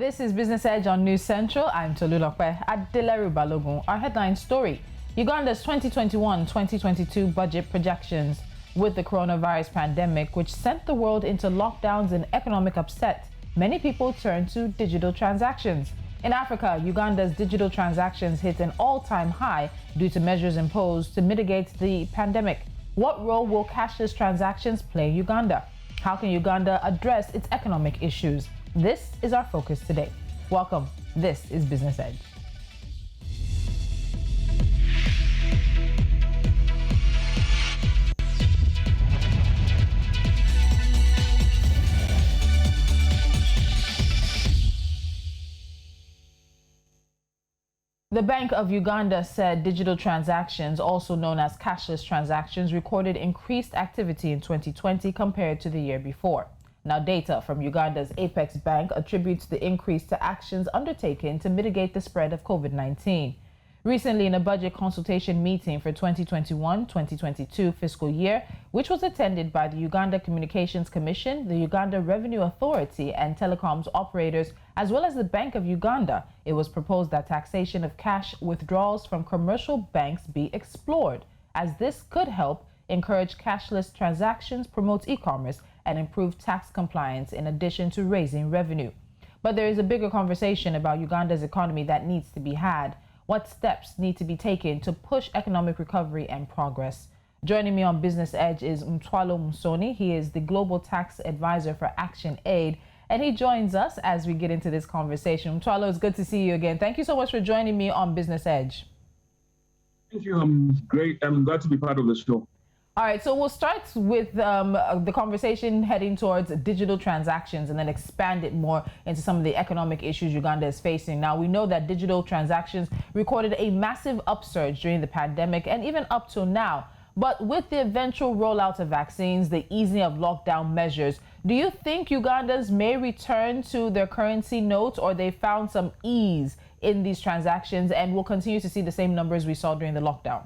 This is Business Edge on News Central. I'm Tolulope Adeleru-Balogun. Our headline story: Uganda's 2021-2022 budget projections. With the coronavirus pandemic, which sent the world into lockdowns and economic upset, many people turned to digital transactions. In Africa, Uganda's digital transactions hit an all-time high due to measures imposed to mitigate the pandemic. What role will cashless transactions play in Uganda? How can Uganda address its economic issues? This is our focus today. Welcome. This is Business Edge. The Bank of Uganda said digital transactions, also known as cashless transactions, recorded increased activity in 2020 compared to the year before. Now, data from Uganda's Apex Bank attributes the increase to actions undertaken to mitigate the spread of COVID-19. Recently, in a budget consultation meeting for 2021-2022 fiscal year, which was attended by the Uganda Communications Commission, the Uganda Revenue Authority, and telecoms operators, as well as the Bank of Uganda, it was proposed that taxation of cash withdrawals from commercial banks be explored, as this could help encourage cashless transactions, promote e-commerce, and improve tax compliance in addition to raising revenue. But there is a bigger conversation about Uganda's economy that needs to be had. What steps need to be taken to push economic recovery and progress? Joining me on Business Edge is Mtwalo Msoni. He is the Global Tax Advisor for Action Aid, and he joins us as we get into this conversation. Mtwalo, it's good to see you again. Thank you so much for joining me on Business Edge. Thank you. I'm great. I'm glad to be part of the show. All right, so we'll start with the conversation heading towards digital transactions and then expand it more into some of the economic issues Uganda is facing. Now, we know that digital transactions recorded a massive upsurge during the pandemic and even up till now. But with the eventual rollout of vaccines, the easing of lockdown measures, do you think Ugandans may return to their currency notes, or they found some ease in these transactions and will continue to see the same numbers we saw during the lockdown?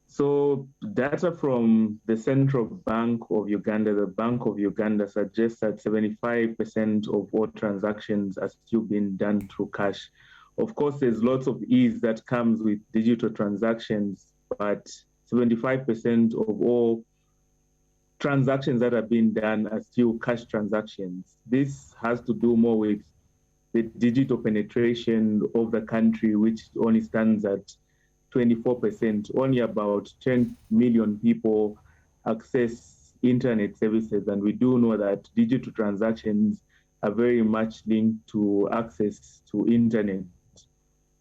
So data from the Central Bank of Uganda, the Bank of Uganda, suggests that 75% of all transactions are still being done through cash. Of course, there's lots of ease that comes with digital transactions, but 75% of all transactions that are being done are still cash transactions. This has to do more with the digital penetration of the country, which only stands at 24%. Only about 10 million people access internet services, and we do know that digital transactions are very much linked to access to internet.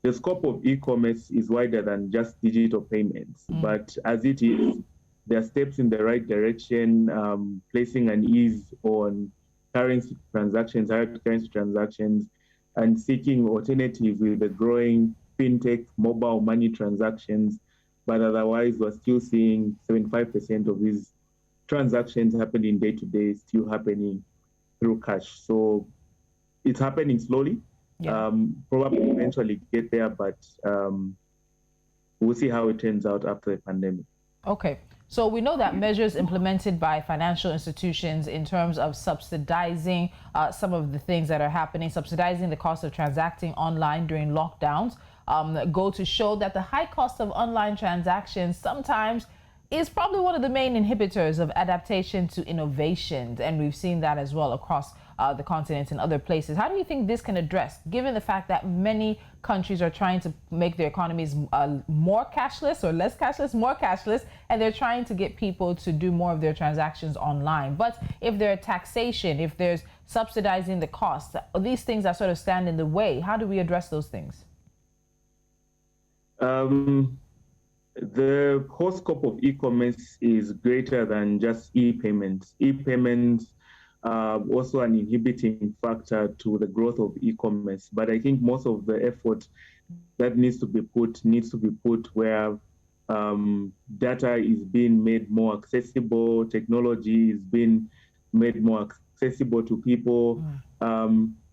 The scope of e-commerce is wider than just digital payments, but as it is, there are steps in the right direction, placing an ease on currency transactions, hard currency transactions, and seeking alternatives with the growing fintech mobile money transactions. But otherwise, we're still seeing 75% of these transactions happening day to day, still happening through cash. So it's happening slowly. Yeah. Probably eventually get there, but we'll see how it turns out after the pandemic. Okay. So we know that measures implemented by financial institutions in terms of subsidizing some of the things that are happening, subsidizing the cost of transacting online during lockdowns, go to show that the high cost of online transactions sometimes is probably one of the main inhibitors of adaptation to innovations. And we've seen that as well across the continent and other places. How do you think this can address, given the fact that many countries are trying to make their economies more cashless, or less cashless, more cashless, and they're trying to get people to do more of their transactions online? But if there's taxation, if there's subsidizing the cost, these things that sort of stand in the way, how do we address those things? The whole scope of e-commerce is greater than just e-payments. E-payments are also an inhibiting factor to the growth of e-commerce. But I think most of the effort that needs to be put where data is being made more accessible, technology is being made more accessible to people,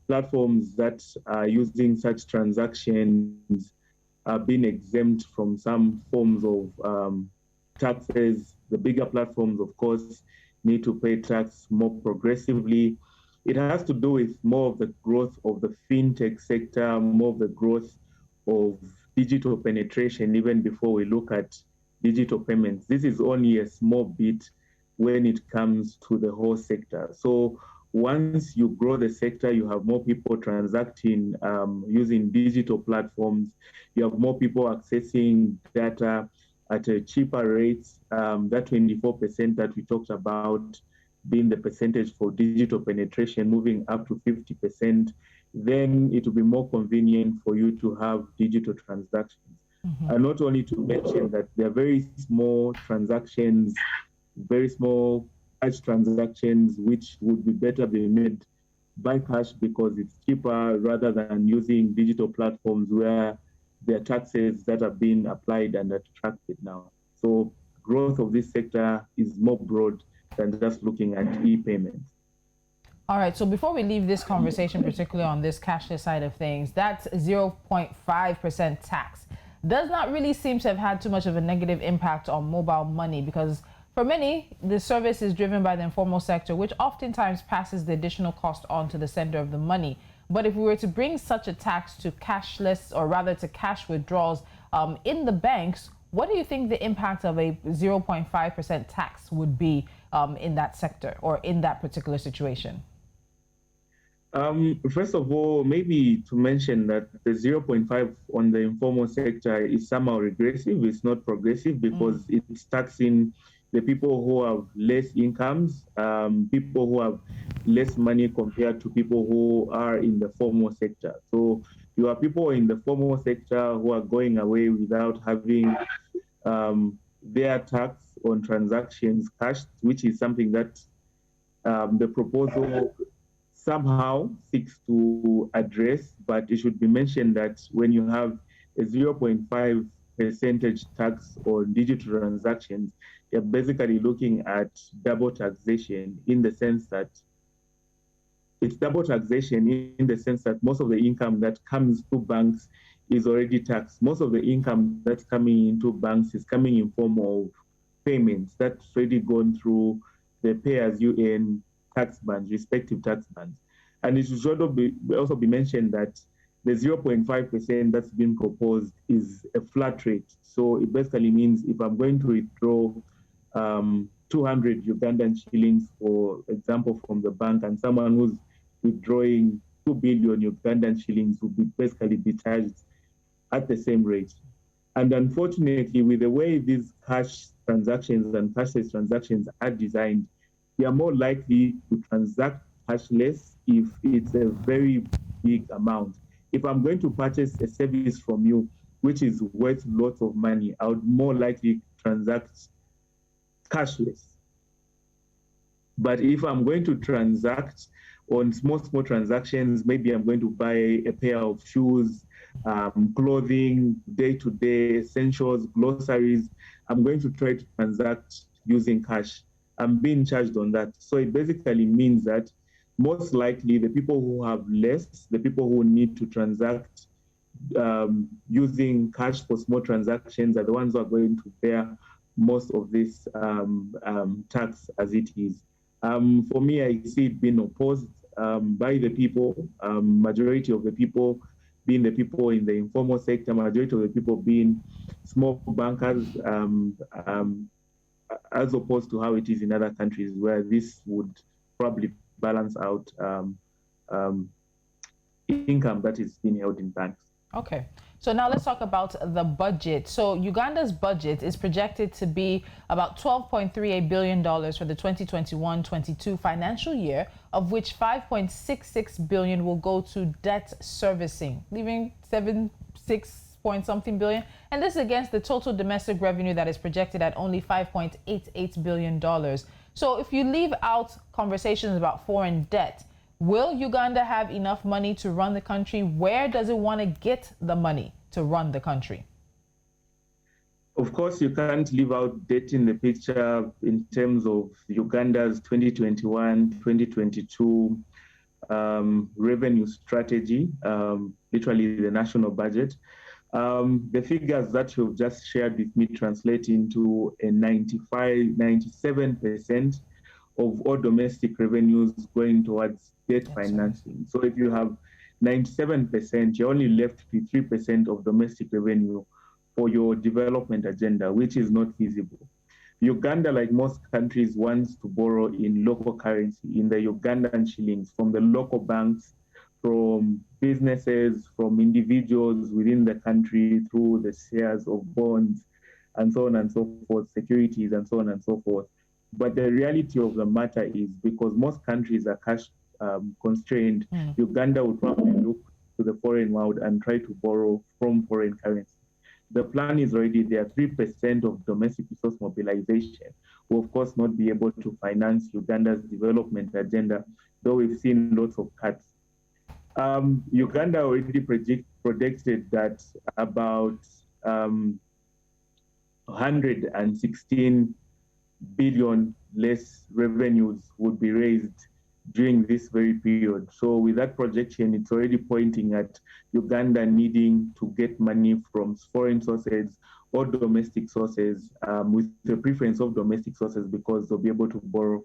platforms that are using such transactions are being exempt from some forms of taxes. The bigger platforms, of course, need to pay tax more progressively. it has to do with more of the growth of the fintech sector, more of the growth of digital penetration, even before we look at digital payments. This is only a small bit when it comes to the whole sector. So once you grow the sector, you have more people transacting using digital platforms. You have more people accessing data at a cheaper rates. That 24% that we talked about being the percentage for digital penetration, moving up to 50%, then it will be more convenient for you to have digital transactions. And not only to mention that there are very small transactions, very small cash transactions, which would be better be made by cash because it's cheaper rather than using digital platforms where there are taxes that are being applied and attracted now. So growth of this sector is more broad than just looking at e-payments. All right, so before we leave this conversation, particularly on this cashless side of things, that 0.5% tax does not really seem to have had too much of a negative impact on mobile money because for many, the service is driven by the informal sector, which oftentimes passes the additional cost on to the sender of the money. But if we were to bring such a tax to cashless, or rather to cash withdrawals in the banks, what do you think the impact of a 0.5% tax would be in that sector or in that particular situation? First of all, maybe to mention that the 0.5 on the informal sector is somehow regressive. It's not progressive because it's taxing the people who have less incomes, people who have less money compared to people who are in the formal sector. So you have people in the formal sector who are going away without having their tax on transactions cashed, which is something that the proposal somehow seeks to address, but it should be mentioned that when you have a 0.5 percentage tax on digital transactions, you're basically looking at double taxation in the sense that it's double taxation in the sense that most of the income that comes to banks is already taxed. Most of the income that's coming into banks is coming in form of payments that's already gone through the pay-as-you-earn tax bands, respective tax bands. And it should also be mentioned that the 0.5% that's been proposed is a flat rate. So it basically means if I'm going to withdraw 200 Ugandan shillings, for example, from the bank, and someone who's withdrawing 2 billion Ugandan shillings will basically be charged at the same rate. And unfortunately, with the way these cash transactions and cashless transactions are designed, they are more likely to transact cashless if it's a very big amount. If I'm going to purchase a service from you, which is worth lots of money, I would more likely transact cashless. But if I'm going to transact on small transactions, maybe I'm going to buy a pair of shoes, clothing, day-to-day essentials, groceries, I'm going to try to transact using cash. I'm being charged on that. So it basically means that most likely the people who have less, the people who need to transact using cash for small transactions are the ones who are going to bear most of this tax as it is. For me, I see it being opposed by the people, majority of the people being the people in the informal sector, majority of the people being small bankers, as opposed to how it is in other countries where this would probably balance out income that is being held in banks. Okay, so now let's talk about the budget. So Uganda's budget is projected to be about $12.38 billion for the 2021-22 financial year, of which $5.66 billion will go to debt servicing, leaving 6 point something billion. And this against the total domestic revenue that is projected at only $5.88 billion. So if you leave out conversations about foreign debt, will Uganda have enough money to run the country? Where does it want to get the money to run the country? Of course, you can't leave out debt in the picture in terms of Uganda's 2021-2022 revenue strategy, literally the national budget. The figures that you've just shared with me translate into a 97% of all domestic revenues going towards debt financing. So if you have 97%, you're only left with 3% of domestic revenue for your development agenda, which is not feasible. Uganda, like most countries, wants to borrow in local currency, in the Ugandan shillings, from the local banks, from businesses, from individuals within the country through the shares of bonds, and so on and so forth, securities, and so on and so forth. But the reality of the matter is, because most countries are cash constrained, Uganda would probably look to the foreign world and try to borrow from foreign currency. The plan is already there. 3% of domestic resource mobilization will, of course, not be able to finance Uganda's development agenda, though we've seen lots of cuts. Uganda already predicted that about 116 billion less revenues would be raised during this very period. So with that projection, it's already pointing at Uganda needing to get money from foreign sources or domestic sources, with the preference of domestic sources, because they'll be able to borrow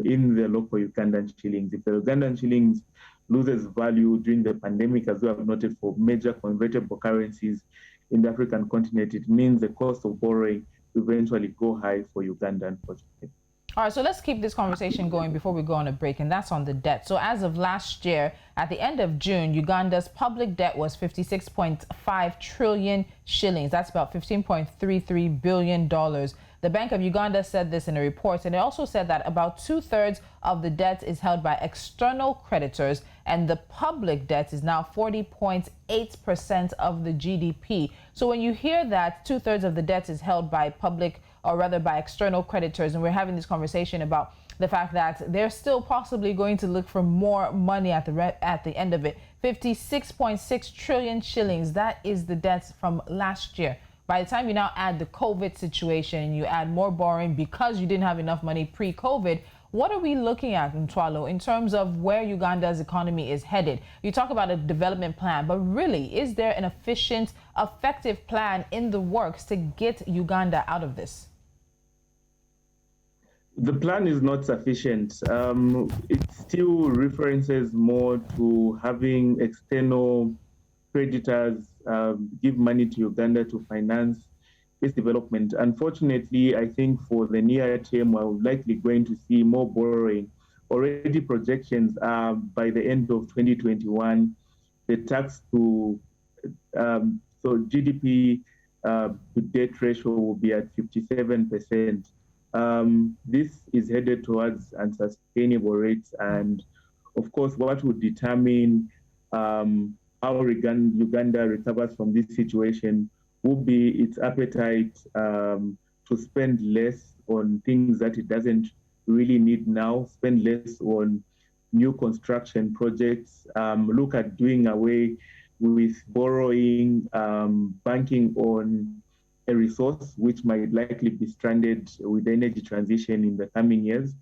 in the local Ugandan shillings. If the Ugandan shillings loses value during the pandemic, as we have noted for major convertible currencies in the African continent, it means the cost of borrowing will eventually go high for Uganda, unfortunately. All right, so let's keep this conversation going before we go on a break, and that's on the debt. So as of last year, at the end of June, Uganda's public debt was 56.5 trillion shillings. That's about $15.33 billion. The Bank of Uganda said this in a report, and it also said that about 2/3 of the debt is held by external creditors, and the public debt is now 40.8% of the GDP. So when you hear that 2/3 of the debt is held by public, or rather by external creditors, and we're having this conversation about the fact that they're still possibly going to look for more money at the end of it. 56.6 trillion shillings, that is the debt from last year. By the time you now add the COVID situation, you add more borrowing because you didn't have enough money pre-COVID, what are we looking at, Mtwalo, in terms of where Uganda's economy is headed? You talk about a development plan, but really, is there an efficient, effective plan in the works to get Uganda out of this? The plan is not sufficient. It still references more to having external creditors give money to Uganda to finance its development. Unfortunately, I think for the near term, we're likely going to see more borrowing. Already projections are by the end of 2021, the tax to so GDP to debt ratio will be at 57%. This is headed towards unsustainable rates, and of course, what would determine how Uganda recovers from this situation will be its appetite to spend less on things that it doesn't really need now, spend less on new construction projects, look at doing away with borrowing, banking on a resource which might likely be stranded with energy transition in the coming years.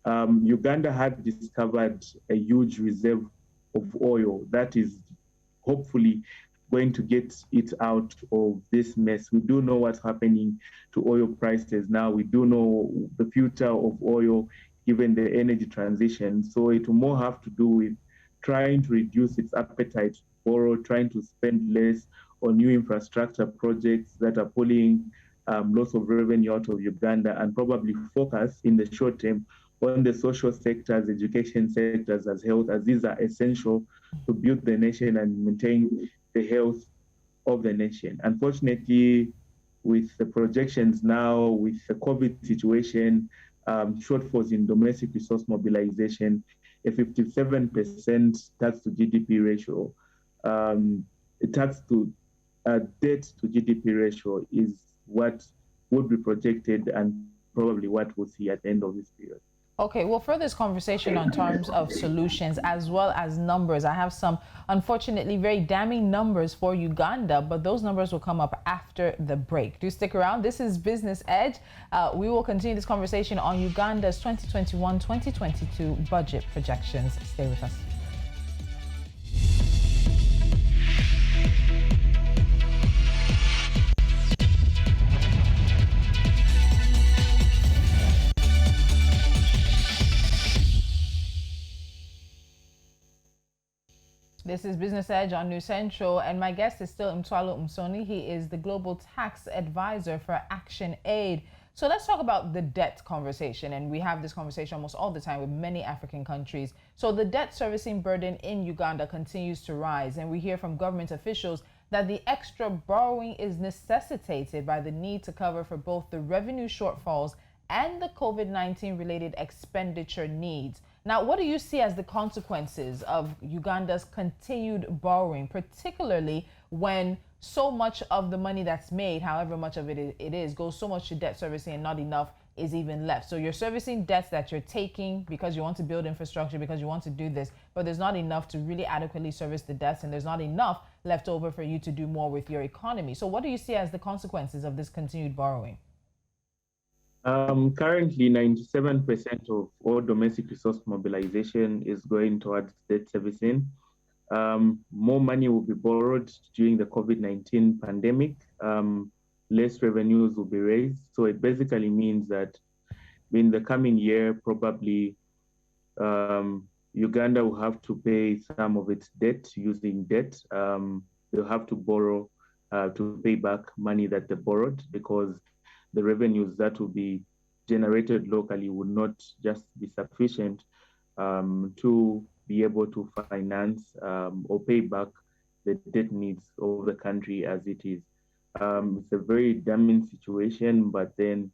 Uganda had discovered a huge reserve of oil that is hopefully going to get it out of this mess. We do know what's happening to oil prices now. We do know the future of oil given the energy transition. So it will more have to do with trying to reduce its appetite to borrow, trying to spend less on new infrastructure projects that are pulling lots of revenue out of Uganda, and probably focus in the short term on the social sectors, education sectors, as health, as these are essential to build the nation and maintain the health of the nation. Unfortunately, with the projections now, with the COVID situation, shortfalls in domestic resource mobilization, a 57% tax to GDP ratio, a tax to debt to GDP ratio is what would be projected and probably what we'll see at the end of this period. Okay, well, for this conversation on terms of solutions as well as numbers, I have some unfortunately very damning numbers for Uganda, but those numbers will come up after the break. Do stick around. This is Business Edge. We will continue this conversation on Uganda's 2021-2022 budget projections. Stay with us. This is Business Edge on New Central, and my guest is still Mtwalo Msoni. He is the Global Tax Advisor for Action Aid. So let's talk about the debt conversation, and we have this conversation almost all the time with many African countries. So the debt servicing burden in Uganda continues to rise, and we hear from government officials that the extra borrowing is necessitated by the need to cover for both the revenue shortfalls and the COVID-19 related expenditure needs. Now, what do you see as the consequences of Uganda's continued borrowing, particularly when so much of the money that's made, however much of it is, goes so much to debt servicing and not enough is even left? So you're servicing debts that you're taking because you want to build infrastructure, because you want to do this, but there's not enough to really adequately service the debts, and there's not enough left over for you to do more with your economy. So what do you see as the consequences of this continued borrowing? Currently, 97% of all domestic resource mobilization is going towards debt servicing. More money will be borrowed during the COVID-19 pandemic. Less revenues will be raised. So it basically means that in the coming year, probably Uganda will have to pay some of its debt using debt. They'll have to borrow to pay back money that they borrowed, because the revenues that will be generated locally would not just be sufficient to be able to finance or pay back the debt needs of the country as it is. It's a very damning situation, but then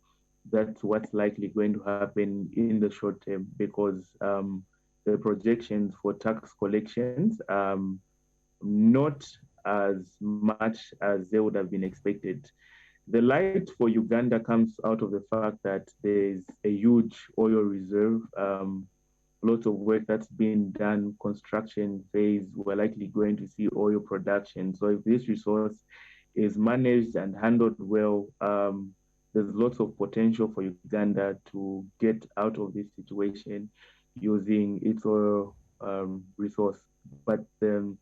that's what's likely going to happen in the short term, because the projections for tax collections not as much as they would have been expected. The light for Uganda comes out of the fact that there's a huge oil reserve, lots of work that's been done, construction phase. We're likely going to see oil production. So if this resource is managed and handled well, there's lots of potential for Uganda to get out of this situation using its oil resource. But the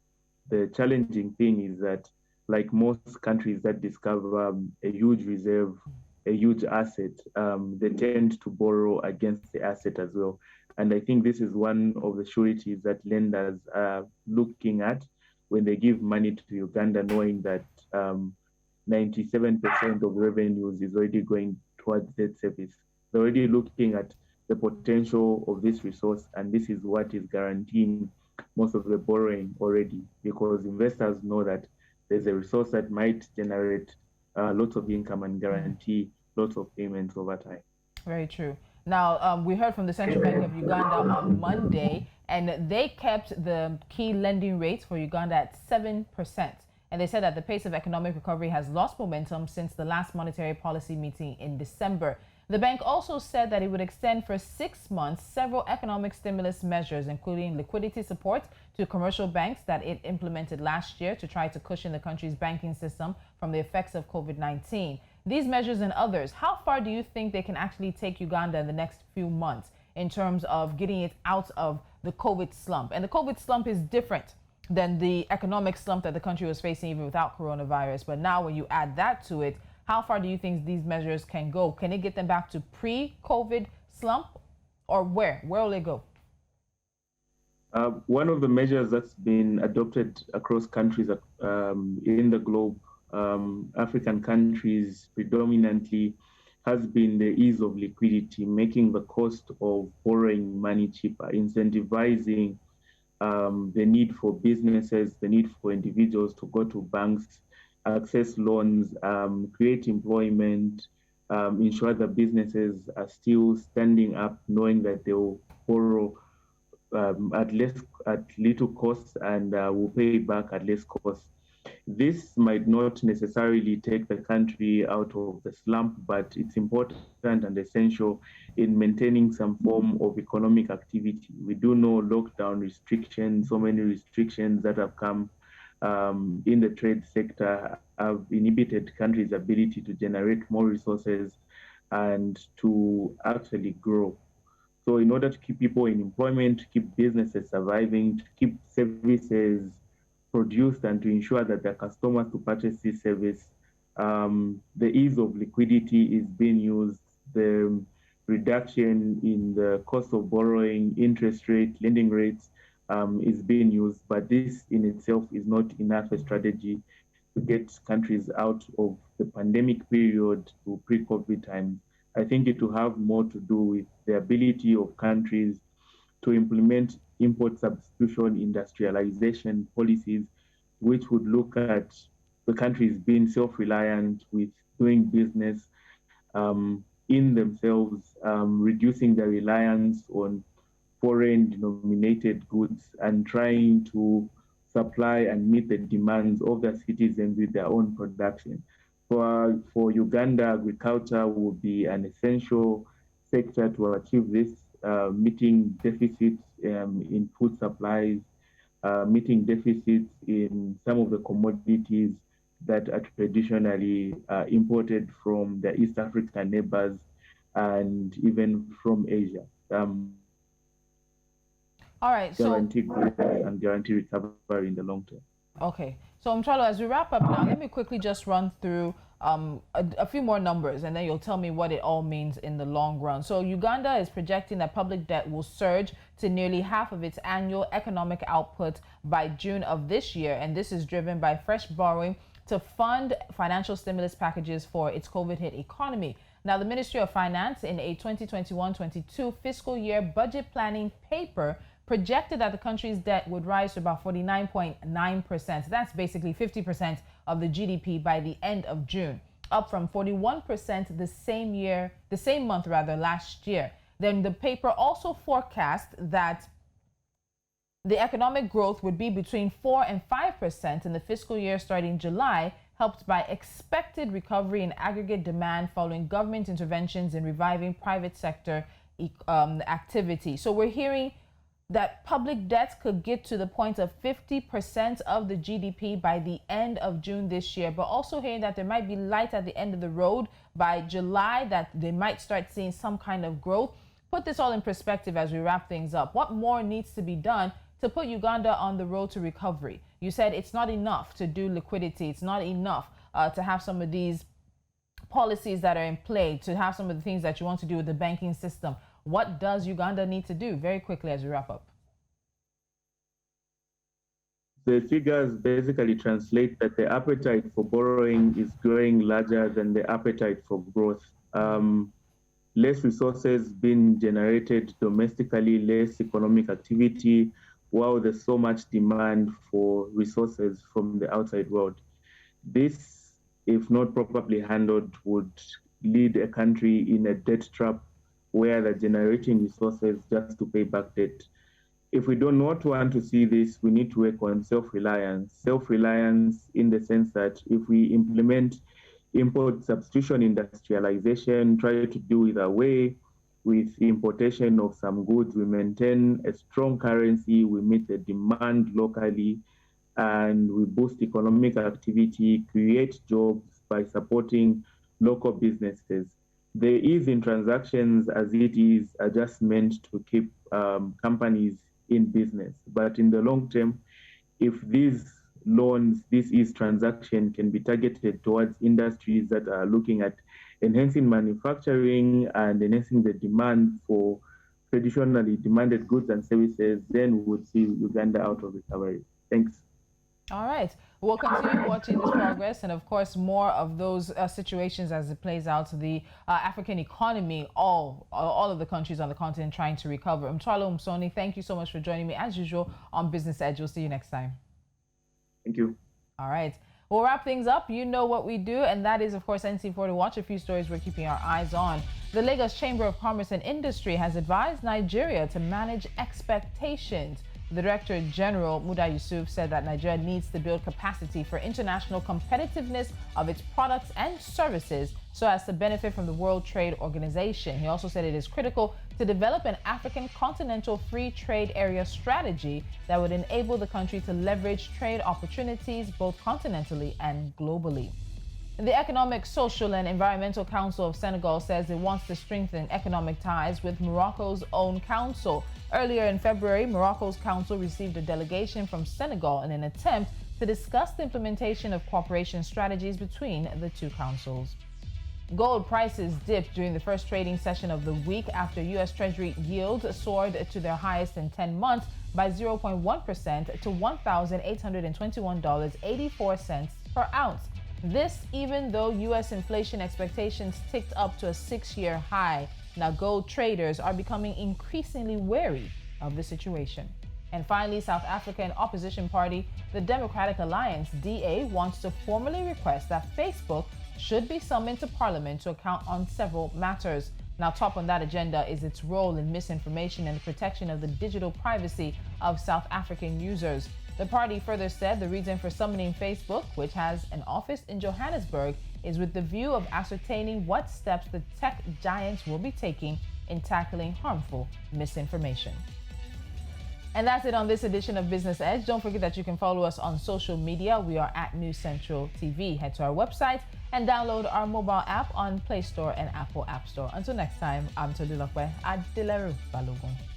challenging thing is that, like most countries that discover a huge reserve, a huge asset, they tend to borrow against the asset as well. And I think this is one of the sureties that lenders are looking at when they give money to Uganda, knowing that 97% of revenues is already going towards debt service. They're already looking at the potential of this resource, and this is what is guaranteeing most of the borrowing already, because investors know that there's a resource that might generate lots of income and guarantee lots of payments over time. Very true. Now, we heard from the Central Bank of Uganda on Monday, and they kept the key lending rates for Uganda at 7%. And they said that the pace of economic recovery has lost momentum since the last monetary policy meeting in December. The bank also said that it would extend for 6 months several economic stimulus measures, including liquidity support to commercial banks that it implemented last year to try to cushion the country's banking system from the effects of COVID-19. These measures and others, how far do you think they can actually take Uganda in the next few months in terms of getting it out of the COVID slump? And the COVID slump is different than the economic slump that the country was facing even without coronavirus. But now when you add that to it, how far do you think these measures can go? Can it get them back to pre-COVID slump, or where? Where will it go? One of the measures that's been adopted across countries in the globe, African countries predominantly, has been the ease of liquidity, making the cost of borrowing money cheaper, incentivizing the need for businesses, the need for individuals to go to banks, access loans, create employment, ensure that businesses are still standing up, knowing that they will borrow at little cost and will pay back at less cost. This might not necessarily take the country out of the slump, but it's important and essential in maintaining some form of economic activity. We do know lockdown restrictions, so many restrictions that have come in the trade sector have inhibited countries' ability to generate more resources and to actually grow. So in order to keep people in employment, to keep businesses surviving, to keep services produced, and to ensure that their customers to purchase this service, the ease of liquidity is being used. The reduction in the cost of borrowing, interest rate, lending rates is being used, but this in itself is not enough a strategy to get countries out of the pandemic period to pre-COVID times. I think it will have more to do with the ability of countries to implement import substitution industrialization policies, which would look at the countries being self-reliant with doing business in themselves, reducing their reliance on foreign denominated goods and trying to supply and meet the demands of their citizens with their own production. For Uganda, agriculture will be an essential sector to achieve this, meeting deficits in food supplies, meeting deficits in some of the commodities that are traditionally imported from the East African neighbors and even from Asia. All right, guarantee growth and guarantee recovery in the long term. Okay, so Mtwalo, as we wrap up now, let me quickly just run through a few more numbers, and then you'll tell me what it all means in the long run. So Uganda is projecting that public debt will surge to nearly half of its annual economic output by June of this year, and this is driven by fresh borrowing to fund financial stimulus packages for its COVID-hit economy. Now, the Ministry of Finance, in a 2021-22 fiscal year budget planning paper, projected that the country's debt would rise to about 49.9%. That's basically 50% of the GDP by the end of June, up from 41% the same month last year. Then the paper also forecast that the economic growth would be between 4 and 5% in the fiscal year starting July, helped by expected recovery in aggregate demand following government interventions in reviving private sector activity. So we're hearing that public debt could get to the point of 50% of the GDP by the end of June this year, but also hearing that there might be light at the end of the road by July, that they might start seeing some kind of growth. Put this all in perspective as we wrap things up. What more needs to be done to put Uganda on the road to recovery? You said it's not enough to do liquidity. It's not enough to have some of these policies that are in play, to have some of the things that you want to do with the banking system. What does Uganda need to do? Very quickly as we wrap up. The figures basically translate that the appetite for borrowing is growing larger than the appetite for growth. Less resources being generated domestically, less economic activity, while there's so much demand for resources from the outside world. This, if not properly handled, would lead a country in a debt trap where they're generating resources just to pay back debt. If we do not want to see this, we need to work on self-reliance. Self-reliance in the sense that if we implement import substitution industrialization, try to do it away with importation of some goods, we maintain a strong currency, we meet the demand locally, and we boost economic activity, create jobs by supporting local businesses. The ease in transactions as it is are just meant to keep companies in business. But in the long term, if these loans, this ease transaction can be targeted towards industries that are looking at enhancing manufacturing and enhancing the demand for traditionally demanded goods and services, then we would see Uganda out of recovery. Thanks. All right. We'll continue watching this progress and, of course, more of those situations as it plays out. The African economy, all of the countries on the continent trying to recover. Mtwalo Msoni, thank you so much for joining me, as usual, on Business Edge. We'll see you next time. Thank you. All right. We'll wrap things up. You know what we do, and that is, of course, NC4 to watch. A few stories we're keeping our eyes on. The Lagos Chamber of Commerce and Industry has advised Nigeria to manage expectations. The Director General, Muda Yusuf, said that Nigeria needs to build capacity for international competitiveness of its products and services so as to benefit from the World Trade Organization. He also said it is critical to develop an African continental free trade area strategy that would enable the country to leverage trade opportunities both continentally and globally. The Economic, Social and Environmental Council of Senegal says it wants to strengthen economic ties with Morocco's own council. Earlier in February, Morocco's council received a delegation from Senegal in an attempt to discuss the implementation of cooperation strategies between the two councils. Gold prices dipped during the first trading session of the week after U.S. Treasury yields soared to their highest in 10 months by 0.1% to $1,821.84 per ounce. This even though U.S. inflation expectations ticked up to a 6-year high. Now, gold traders are becoming increasingly wary of the situation. And finally, South African opposition party, the Democratic Alliance, DA, wants to formally request that Facebook should be summoned to Parliament to account on several matters. Now, top on that agenda is its role in misinformation and the protection of the digital privacy of South African users. The party further said the reason for summoning Facebook, which has an office in Johannesburg, is with the view of ascertaining what steps the tech giants will be taking in tackling harmful misinformation. And that's it on this edition of Business Edge. Don't forget that you can follow us on social media. We are at News Central TV. Head to our website and download our mobile app on Play Store and Apple App Store. Until next time, I'm Tolulope Adeleru-Balogun.